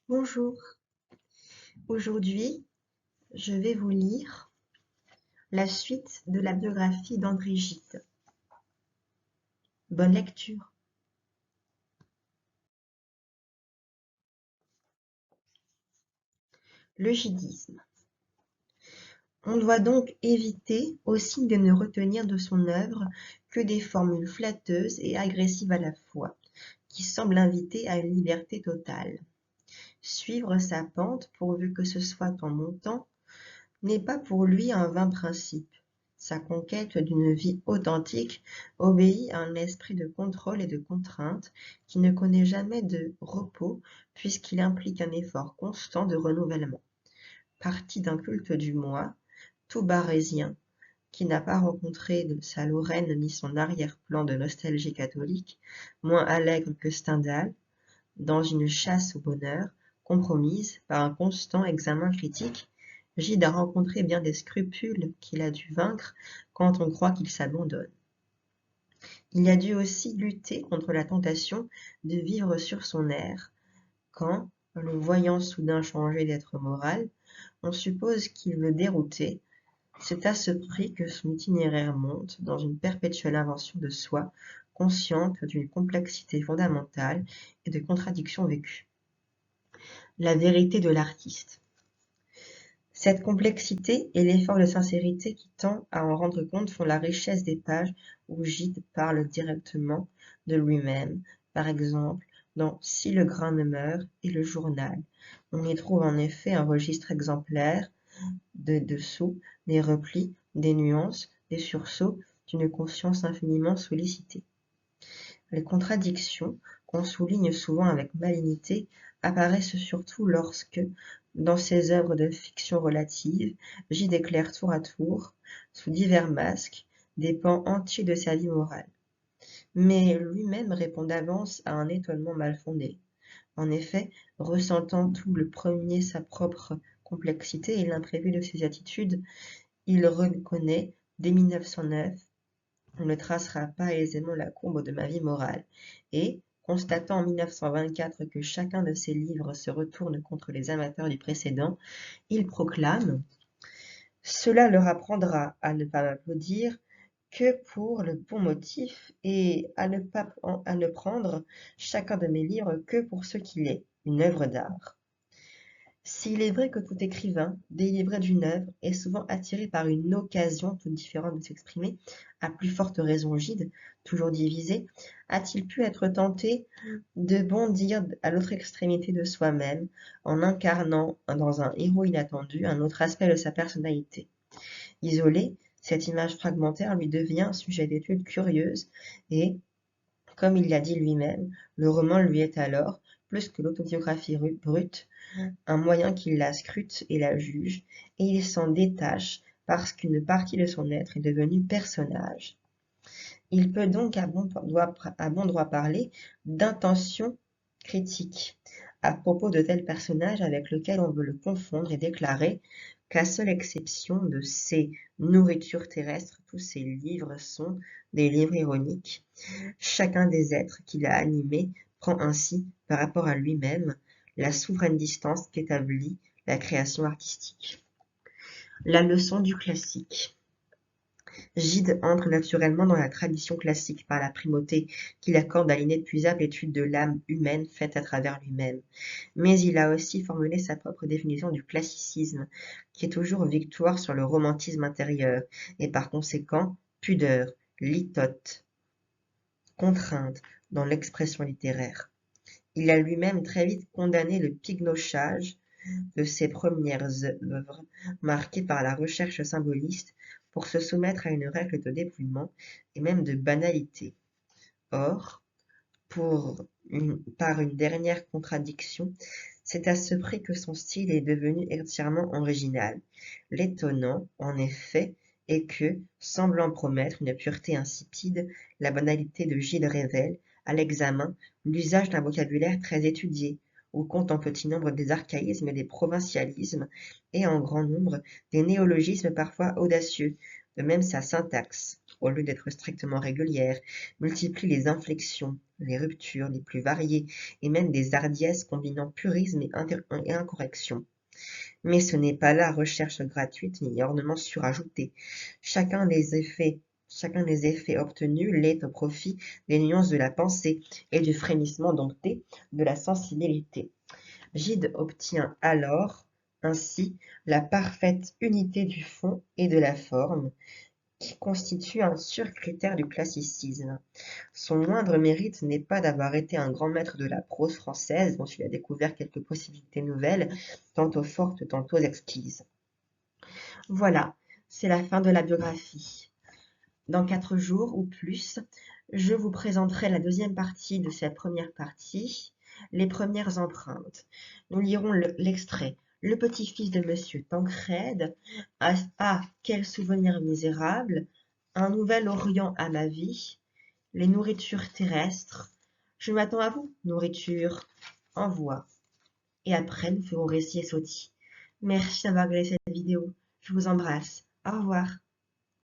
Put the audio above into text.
Bonjour, aujourd'hui je vais vous lire la suite de la biographie d'André Gide. Bonne lecture. Le gidisme. On doit donc éviter aussi de ne retenir de son œuvre que des formules flatteuses et agressives à la fois, qui semblent inviter à une liberté totale. Suivre sa pente, pourvu que ce soit en montant, n'est pas pour lui un vain principe. Sa conquête d'une vie authentique obéit à un esprit de contrôle et de contrainte qui ne connaît jamais de repos puisqu'il implique un effort constant de renouvellement. Parti d'un culte du moi, tout barésien, qui n'a pas rencontré de sa Lorraine ni son arrière-plan de nostalgie catholique, moins allègre que Stendhal, dans une chasse au bonheur, compromise par un constant examen critique, Gide a rencontré bien des scrupules qu'il a dû vaincre quand on croit qu'il s'abandonne. Il a dû aussi lutter contre la tentation de vivre sur son air, quand, le voyant soudain changer d'être moral, on suppose qu'il veut dérouter. C'est à ce prix que son itinéraire monte dans une perpétuelle invention de soi, consciente d'une complexité fondamentale et de contradictions vécues. La vérité de l'artiste. Cette complexité et l'effort de sincérité qui tend à en rendre compte font la richesse des pages où Gide parle directement de lui-même. Par exemple, dans Si le grain ne meurt et le journal, on y trouve en effet un registre exemplaire de dessous, des replis, des nuances, des sursauts, d'une conscience infiniment sollicitée. Les contradictions, qu'on souligne souvent avec malignité, apparaissent surtout lorsque, dans ses œuvres de fiction relative, Gide éclaire tour à tour, sous divers masques, des pans entiers de sa vie morale. Mais lui-même répond d'avance à un étonnement mal fondé. En effet, ressentant tout le premier sa propre complexité et l'imprévu de ses attitudes, il reconnaît, dès 1909, on ne tracera pas aisément la courbe de ma vie morale, et, constatant en 1924 que chacun de ses livres se retourne contre les amateurs du précédent, il proclame « Cela leur apprendra à ne pas m'applaudir que pour le bon motif et à ne prendre chacun de mes livres que pour ce qu'il est, une œuvre d'art. » S'il est vrai que tout écrivain, délivré d'une œuvre, est souvent attiré par une occasion toute différente de s'exprimer, à plus forte raison Gide, toujours divisé, a-t-il pu être tenté de bondir à l'autre extrémité de soi-même, en incarnant dans un héros inattendu un autre aspect de sa personnalité. Isolé, cette image fragmentaire lui devient un sujet d'étude curieuse et, comme il l'a dit lui-même, le roman lui est alors, plus que l'autobiographie brute, un moyen qui la scrute et la juge, et il s'en détache parce qu'une partie de son être est devenue personnage. Il peut donc à bon droit parler d'intention critique à propos de tel personnage avec lequel on veut le confondre et déclarer qu'à seule exception de ses nourritures terrestres, tous ses livres sont des livres ironiques. Chacun des êtres qu'il a animés prend ainsi, par rapport à lui-même, la souveraine distance qu'établit la création artistique. La leçon du classique. Gide entre naturellement dans la tradition classique par la primauté qu'il accorde à l'inépuisable étude de l'âme humaine faite à travers lui-même. Mais il a aussi formulé sa propre définition du classicisme, qui est toujours victoire sur le romantisme intérieur, et par conséquent pudeur, litote, contrainte dans l'expression littéraire. Il a lui-même très vite condamné le pignochage de ses premières œuvres, marquées par la recherche symboliste, pour se soumettre à une règle de dépouillement et même de banalité. Or, par une dernière contradiction, c'est à ce prix que son style est devenu entièrement original. L'étonnant, en effet, est que, semblant promettre une pureté insipide, la banalité de Gide révèle, à l'examen, l'usage d'un vocabulaire très étudié, où compte en petit nombre des archaïsmes et des provincialismes, et en grand nombre des néologismes parfois audacieux, de même sa syntaxe, au lieu d'être strictement régulière, multiplie les inflexions, les ruptures les plus variées, et même des hardiesses combinant purisme et incorrection. Mais ce n'est pas là recherche gratuite ni ornement surajouté. Chacun des effets obtenus l'est au profit des nuances de la pensée et du frémissement dompté de la sensibilité. Gide obtient alors ainsi la parfaite unité du fond et de la forme, qui constitue un sur-critère du classicisme. Son moindre mérite n'est pas d'avoir été un grand maître de la prose française, dont il a découvert quelques possibilités nouvelles, tantôt fortes, tantôt exquises. Voilà, c'est la fin de la biographie. Dans 4 jours ou plus, je vous présenterai la deuxième partie de cette première partie, les premières empreintes. Nous lirons l'extrait. Le petit-fils de Monsieur Tancrède. Ah, quel souvenir misérable. Un nouvel Orient à ma vie. Les nourritures terrestres. Je m'attends à vous, nourriture. Envoi. Et après, nous ferons récit et sautis. Merci d'avoir regardé cette vidéo. Je vous embrasse. Au revoir.